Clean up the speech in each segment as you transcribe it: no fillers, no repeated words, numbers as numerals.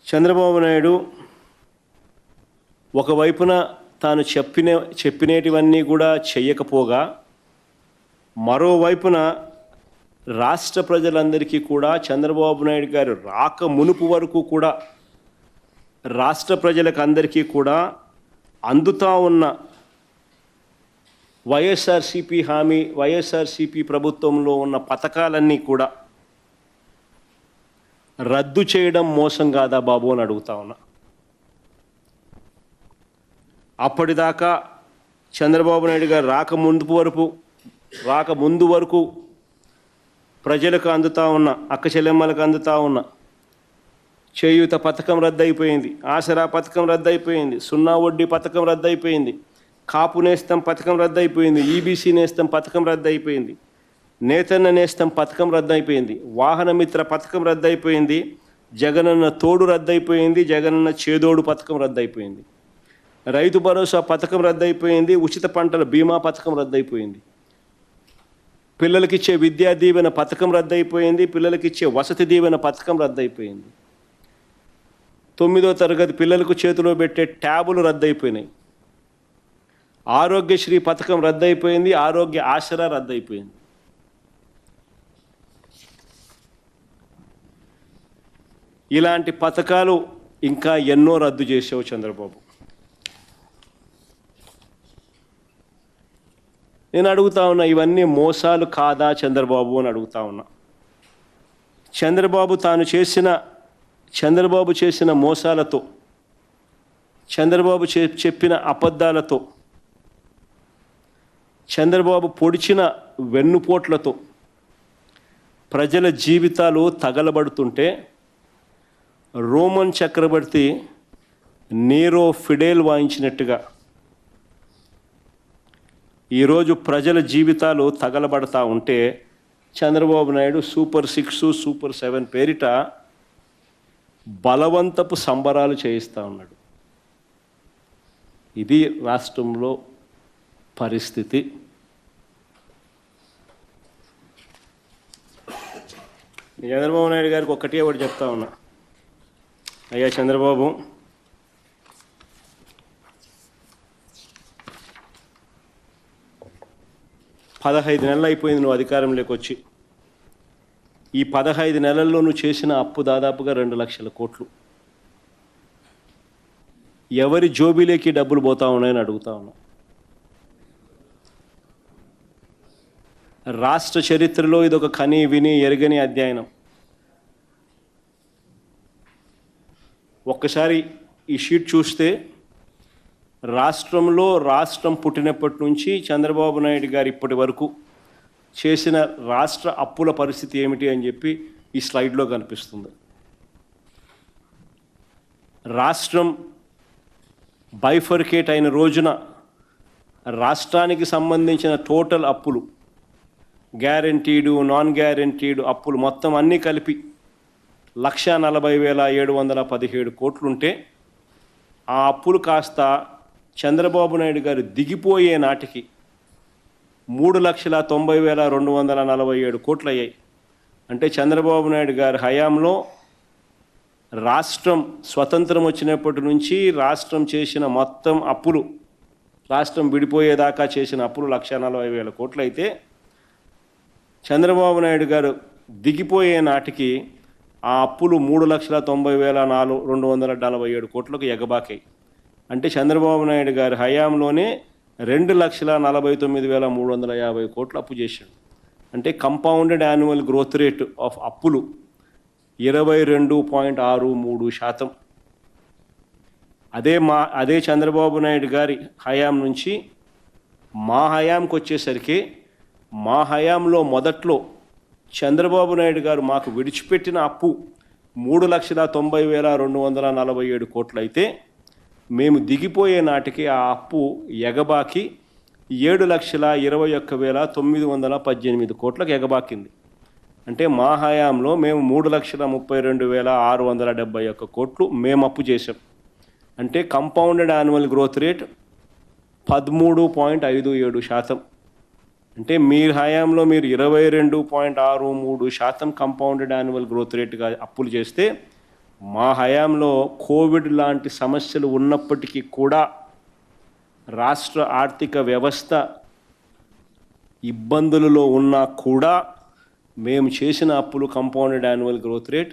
చంద్రబాబు నాయుడు ఒకవైపున తాను చెప్పినటివన్నీ కూడా చెయ్యకపోగా మరోవైపున రాష్ట్ర ప్రజలందరికీ కూడా చంద్రబాబు నాయుడు గారు రాక మునుపు వరకు కూడా రాష్ట్ర ప్రజలకు అందరికీ కూడా అందుతా ఉన్న వైఎస్ఆర్సీపీ ప్రభుత్వంలో ఉన్న పథకాలన్నీ కూడా రద్దు చేయడం మోసం కాదా బాబు అని అడుగుతా ఉన్నా. అప్పటిదాకా చంద్రబాబు నాయుడు గారు రాకముందు వరకు ప్రజలకు అందుతా ఉన్న అక్క చెల్లెమ్మలకు అందుతా ఉన్న చేయూత పథకం రద్దయిపోయింది, ఆసరా పథకం రద్దయిపోయింది, సున్నా వడ్డీ పథకం రద్దయిపోయింది, కాపు నేస్తం పథకం రద్దయిపోయింది, ఈబీసీ నేస్తం పథకం రద్దయిపోయింది, నేతన్న నేస్తం పథకం రద్దయిపోయింది, వాహన మిత్ర పథకం రద్దయిపోయింది, జగనన్న తోడు రద్దయిపోయింది, జగనన్న చేదోడు పథకం రద్దయిపోయింది, రైతు భరోసా పథకం రద్దయిపోయింది, ఉచిత పంటల బీమా పథకం రద్దయిపోయింది, పిల్లలకిచ్చే విద్యా దీవెన పథకం రద్దయిపోయింది, పిల్లలకిచ్చే వసతి దీవెన పథకం రద్దయిపోయింది, 9వ తరగతి పిల్లలకు చేతిలో పెట్టే ట్యాబులు రద్దయిపోయినాయి, ఆరోగ్యశ్రీ పథకం రద్దయిపోయింది, ఆరోగ్య ఆసరా రద్దయిపోయింది. ఇలాంటి పథకాలు ఇంకా ఎన్నో రద్దు చేసావు చంద్రబాబు. నేను అడుగుతా ఉన్నా, ఇవన్నీ మోసాలు కాదా చంద్రబాబు అని అడుగుతా ఉన్నా. చంద్రబాబు చేసిన మోసాలతో, చంద్రబాబు చెప్పిన అబద్ధాలతో, చంద్రబాబు పొడిచిన వెన్నుపోట్లతో ప్రజల జీవితాలు తగలబడుతుంటే రోమన్ చక్రవర్తి నీరో ఫిడేల్ వాయించినట్టుగా ఈరోజు ప్రజల జీవితాలు తగలబడతా ఉంటే చంద్రబాబు నాయుడు సూపర్ 6, సూపర్ 7 పేరిట బలవంతపు సంబరాలు చేయిస్తూ ఉన్నాడు. ఇది రాష్ట్రంలో పరిస్థితి. చంద్రబాబు నాయుడు గారికి ఒకటే ఒకటి చెప్తా ఉన్నా, అయ్యా చంద్రబాబు, పదహైదు నెలలు అయిపోయింది నువ్వు అధికారంలోకి వచ్చి. ఈ 15 నెలల్లో నువ్వు చేసిన అప్పు దాదాపుగా 2 లక్షల కోట్లు. ఎవరి జోబీలోకి డబ్బులు పోతా ఉన్నాయని అడుగుతా ఉన్నా. రాష్ట్ర చరిత్రలో ఇదొక కని విని ఎరగని అధ్యయనం. ఒక్కసారి ఈ షీట్ చూస్తే రాష్ట్రం పుట్టినప్పటి నుంచి చంద్రబాబు నాయుడు గారు ఇప్పటి వరకు చేసిన రాష్ట్ర అప్పుల పరిస్థితి ఏమిటి అని చెప్పి ఈ స్లైడ్లో కనిపిస్తుంది. రాష్ట్రం బైఫర్కేట్ అయిన రోజున రాష్ట్రానికి సంబంధించిన టోటల్ అప్పులు, గ్యారెంటీడు, నాన్ గ్యారెంటీడు అప్పులు మొత్తం అన్నీ కలిపి 1,40,717 కోట్లుంటే ఆ అప్పులు కాస్త చంద్రబాబు నాయుడు గారు దిగిపోయే నాటికి 3,90,247 కోట్లు అయ్యాయి. అంటే చంద్రబాబు నాయుడు గారి హయాంలో రాష్ట్రం స్వతంత్రం వచ్చినప్పటి నుంచి రాష్ట్రం చేసిన మొత్తం అప్పులు, రాష్ట్రం విడిపోయేదాకా చేసిన అప్పులు 1,40,000 కోట్లు అయితే చంద్రబాబు నాయుడు గారు దిగిపోయే నాటికి ఆ అప్పులు 3,90,247 కోట్లకు ఎగబాకాయి. అంటే చంద్రబాబు నాయుడు గారి హయాంలోనే 2,49,350 కోట్లు అప్పు చేశాడు. అంటే compounded annual growth rate of అప్పులు 22.63%. అదే చంద్రబాబు నాయుడు గారి హయాం నుంచి మా హయాంకి వచ్చేసరికి, మా హయాంలో మొదట్లో చంద్రబాబు నాయుడు గారు మాకు విడిచిపెట్టిన అప్పు 3,90,247 కోట్లు అయితే మేము దిగిపోయే నాటికి ఆ అప్పు ఎగబాకి 7,21,918 కోట్లకు ఎగబాకింది. అంటే మా హయాంలో మేము 3,32,671 కోట్లు మేము అప్పు చేసాం. అంటే కంపౌండెడ్ యాన్యువల్ గ్రోత్ రేట్ 13.57%. అంటే మీ హయాంలో మీరు 22.63% కంపౌండెడ్ యాన్యువల్ గ్రోత్ రేట్గా అప్పులు చేస్తే మా హయాంలో కోవిడ్ లాంటి సమస్యలు ఉన్నప్పటికీ కూడా రాష్ట్ర ఆర్థిక వ్యవస్థ ఇబ్బందులలో ఉన్నా కూడా మేము చేసిన అప్పులు కంపౌండెడ్ యాన్యువల్ గ్రోత్ రేట్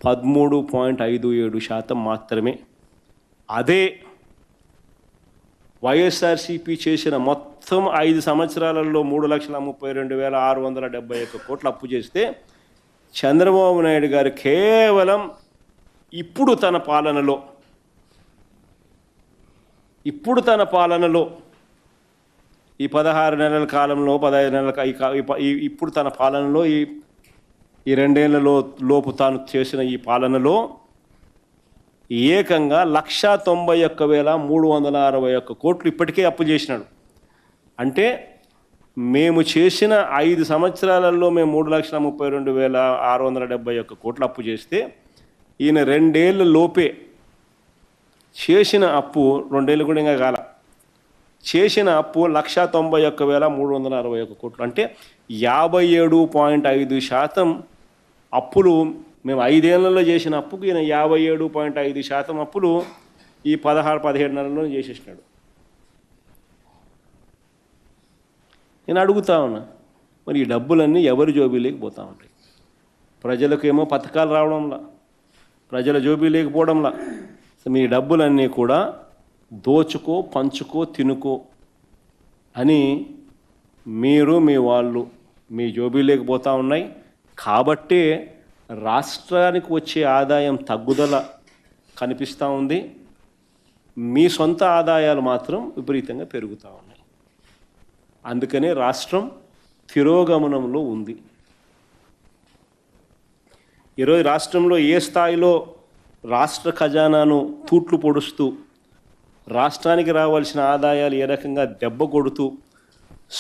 13.57% మాత్రమే. అదే వైఎస్ఆర్సీపీ చేసిన మొత్తం 5 సంవత్సరాలలో 3,32,671 కోట్ల అప్పు చేస్తే చంద్రబాబు నాయుడు గారు కేవలం ఇప్పుడు తన పాలనలో ఈ 16 నెలల కాలంలో 15 నెలల ఇప్పుడు తన పాలనలో ఈ 2 ఏళ్ల లోపు తాను చేసిన ఈ పాలనలో ఏకంగా 191,361 కోట్లు ఇప్పటికే అప్పు చేసినాడు. అంటే మేము చేసిన 5 సంవత్సరాలలో మేము 3,32,671 కోట్లు అప్పు చేస్తే ఈయన 2 ఏళ్ళ లోపే చేసిన అప్పు 2 ఏళ్ళు కూడా ఇంకా కాల చేసిన అప్పు 191,361 కోట్లు. అంటే 57.5% అప్పులు మేము 5 ఏళ్లలో చేసిన అప్పుకు ఈయన 57.5% అప్పులు ఈ 16-17 నెలల్లో చేసేసినాడు. నేను అడుగుతా ఉన్నా, మరి ఈ డబ్బులన్నీ ఎవరి జోబీలోకి పోతా ఉంటాయి? ప్రజలకేమో పథకాలు రావడంలా, ప్రజల జోబీ లేకపోవడంలా. మీ డబ్బులన్నీ కూడా దోచుకో, పంచుకో, తినుకో అని మీరు మీ వాళ్ళు మీ జోబీ లేకపోతూ ఉన్నాయి. కాబట్టే రాష్ట్రానికి వచ్చే ఆదాయం తగ్గుదల కనిపిస్తూ ఉంది. మీ సొంత ఆదాయాలు మాత్రం విపరీతంగా పెరుగుతూ ఉన్నాయి. అందుకనే రాష్ట్రం తిరోగమనంలో ఉంది. ఈరోజు రాష్ట్రంలో ఏ స్థాయిలో రాష్ట్ర ఖజానాను తూట్లు పొడుస్తూ రాష్ట్రానికి రావాల్సిన ఆదాయాలు ఏ రకంగా దెబ్బ కొడుతూ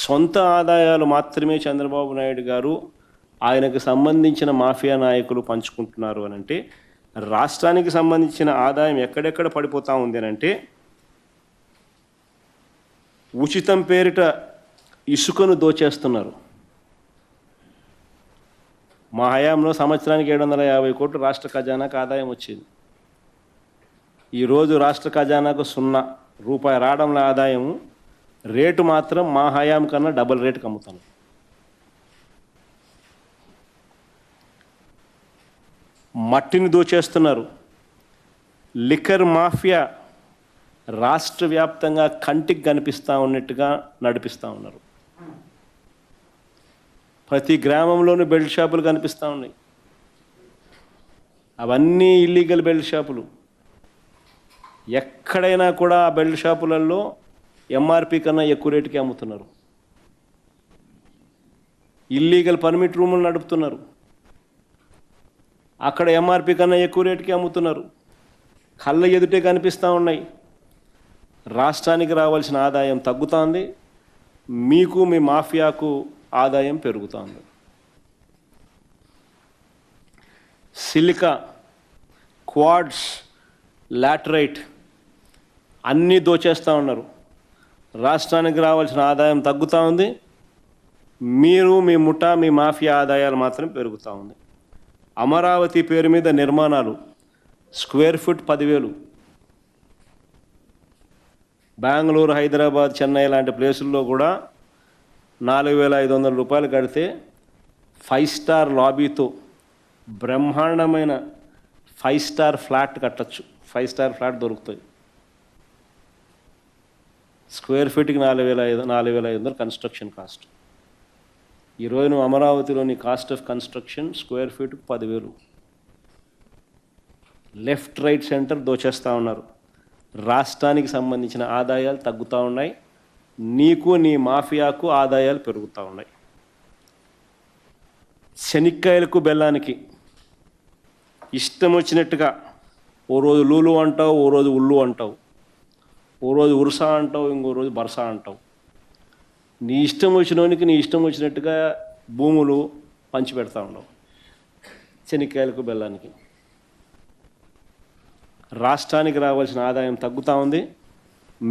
సొంత ఆదాయాలు మాత్రమే చంద్రబాబు నాయుడు గారు ఆయనకు సంబంధించిన మాఫియా నాయకులు పంచుకుంటున్నారు అని అంటే, రాష్ట్రానికి సంబంధించిన ఆదాయం ఎక్కడెక్కడ పడిపోతూ ఉంది అని అంటే, ఉచితం పేరిట ఇసుకను దోచేస్తున్నారు. మా హయాంలో సంవత్సరానికి 750 కోట్లు రాష్ట్ర ఖజానాకు ఆదాయం వచ్చింది. ఈరోజు రాష్ట్ర ఖజానాకు 0 రూపాయి రావడంలో ఆదాయం రేటు మాత్రం మా హయాం కన్నా డబుల్ రేటుకి అమ్ముతాను. మట్టిని దోచేస్తున్నారు. లిక్కర్ మాఫియా రాష్ట్ర వ్యాప్తంగా కంటికి కనిపిస్తూ ఉన్నట్టుగా నడిపిస్తూ ఉన్నారు. ప్రతి గ్రామంలోనూ బెల్ట్ షాపులు కనిపిస్తూ ఉన్నాయి. అవన్నీ ఇల్లీగల్ బెల్ట్ షాపులు. ఎక్కడైనా కూడా ఆ బెల్ట్ షాపులలో ఎంఆర్పి కన్నా ఎక్కువ రేటుకి అమ్ముతున్నారు. ఇల్లీగల్ పర్మిట్ రూములు నడుపుతున్నారు. అక్కడ ఎంఆర్పి కన్నా ఎక్కువ రేటుకి అమ్ముతున్నారు. కళ్ళ ఎదుటే కనిపిస్తూ ఉన్నాయి. రాష్ట్రానికి రావాల్సిన ఆదాయం తగ్గుతోంది. మీకు మీ మాఫియాకు ఆదాయం పెరుగుతోంది. సిలికా, క్వాడ్స్, లాటరైట్ అన్నీ దోచేస్తూ ఉన్నారు. రాష్ట్రానికి రావాల్సిన ఆదాయం తగ్గుతూ ఉంది. మీరు మీ ముఠా మీ మాఫియా ఆదాయాలు మాత్రం పెరుగుతూ ఉంది. అమరావతి పేరు మీద నిర్మాణాలు స్క్వేర్ ఫుట్ 10,000. బెంగళూరు, హైదరాబాద్, చెన్నై లాంటి ప్లేసుల్లో కూడా 4,500 రూపాయలు కడితే 5 స్టార్ లాబీతో బ్రహ్మాండమైన 5 స్టార్ ఫ్లాట్ కట్టచ్చు. 5 స్టార్ ఫ్లాట్ దొరుకుతుంది. స్క్వేర్ ఫీట్కి 4,500 కన్స్ట్రక్షన్ కాస్ట్. ఈరోజు నువ్వు అమరావతిలోని కాస్ట్ ఆఫ్ కన్స్ట్రక్షన్ స్క్వేర్ ఫీట్కి 10,000. లెఫ్ట్ రైట్ సెంటర్ దోచేస్తూ ఉన్నారు. రాష్ట్రానికి సంబంధించిన ఆదాయాలు తగ్గుతూ ఉన్నాయి. నీకు నీ మాఫియాకు ఆదాయాలు పెరుగుతూ ఉన్నాయి. శనిక్కాయలకు బెల్లానికి ఇష్టం వచ్చినట్టుగా ఓ రోజు లూలు అంటావు, ఓ రోజు ఉల్లు అంటావు, ఓ రోజు ఉరుసా అంటావు, ఇంకో రోజు బరసా అంటావు. నీ ఇష్టం వచ్చినోనికి నీ ఇష్టం వచ్చినట్టుగా భూములు పంచిపెడతా ఉండవు. శనిక్కాయలకు బెల్లానికి రాష్ట్రానికి రావాల్సిన ఆదాయం తగ్గుతూ ఉంది.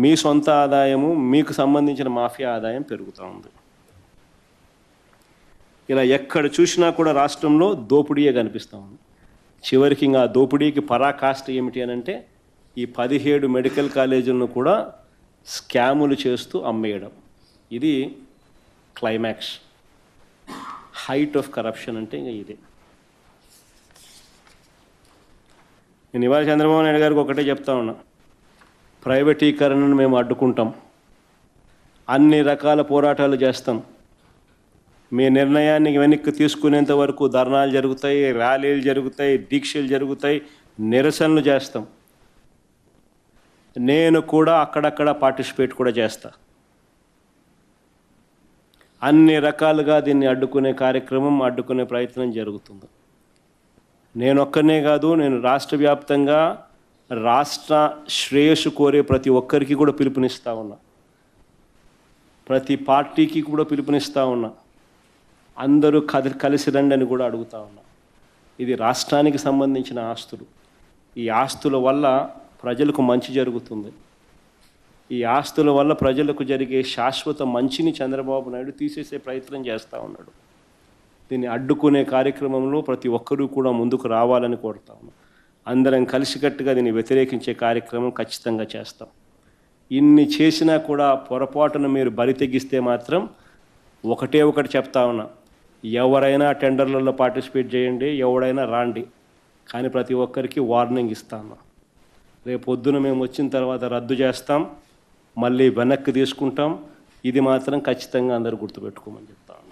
మీ సొంత ఆదాయము, మీకు సంబంధించిన మాఫియా ఆదాయం పెరుగుతూ ఉంది. ఇలా ఎక్కడ చూసినా కూడా రాష్ట్రంలో దోపిడీయే కనిపిస్తూ ఉంది. చివరికి ఇంకా దోపిడీకి పరాకాష్ట ఏమిటి అని అంటే ఈ 17 మెడికల్ కాలేజీలను కూడా స్కాములు చేస్తూ అమ్మేయడం. ఇది క్లైమాక్స్, హైట్ ఆఫ్ కరప్షన్ అంటే ఇంకా ఇదే. నేను ఇవాళ చంద్రబాబు నాయుడు గారికి ఒకటే చెప్తా ఉన్నా, ప్రైవేటీకరణను మేము అడ్డుకుంటాం, అన్ని రకాల పోరాటాలు చేస్తాం, మీ నిర్ణయాన్ని వెనక్కి తీసుకునేంత వరకు ధర్నాలు జరుగుతాయి, ర్యాలీలు జరుగుతాయి, దీక్షలు జరుగుతాయి, నిరసనలు చేస్తాం. నేను కూడా అక్కడక్కడ పార్టిసిపేట్ కూడా చేస్తా. అన్ని రకాలుగా దీన్ని అడ్డుకునే కార్యక్రమం, అడ్డుకునే ప్రయత్నం జరుగుతుంది. నేను ఒక్కనే కాదు, నేను రాష్ట్ర వ్యాప్తంగా రాష్ట్ర శ్రేయస్సు కోరే ప్రతి ఒక్కరికి కూడా పిలుపునిస్తూ ఉన్నా, ప్రతి పార్టీకి కూడా పిలుపునిస్తూ ఉన్నా, అందరూ కలిసి రండి అని కూడా అడుగుతా ఉన్నా. ఇది రాష్ట్రానికి సంబంధించిన ఆస్తులు. ఈ ఆస్తుల వల్ల ప్రజలకు మంచి జరుగుతుంది. ఈ ఆస్తుల వల్ల ప్రజలకు జరిగే శాశ్వత మంచిని చంద్రబాబు నాయుడు తీసేసే ప్రయత్నం చేస్తూ ఉన్నాడు. దీన్ని అడ్డుకునే కార్యక్రమంలో ప్రతి ఒక్కరూ కూడా ముందుకు రావాలని కోరుతా ఉన్నాం. అందరం కలిసికట్టుగా దీన్ని వ్యతిరేకించే కార్యక్రమం ఖచ్చితంగా చేస్తాం. ఇన్ని చేసినా కూడా పొరపాటున మీరు బరి తెగిస్తే మాత్రం ఒకటి చెప్తా ఉన్నా, ఎవరైనా టెండర్లలో పార్టిసిపేట్ చేయండి, ఎవడైనా రాండి, కానీ ప్రతి ఒక్కరికి వార్నింగ్ ఇస్తాను. రేపు పొద్దున మేము వచ్చిన తర్వాత రద్దు చేస్తాం, మళ్ళీ వెనక్కి తీసుకుంటాం. ఇది మాత్రం ఖచ్చితంగా అందరూ గుర్తుపెట్టుకోమని చెప్తాను.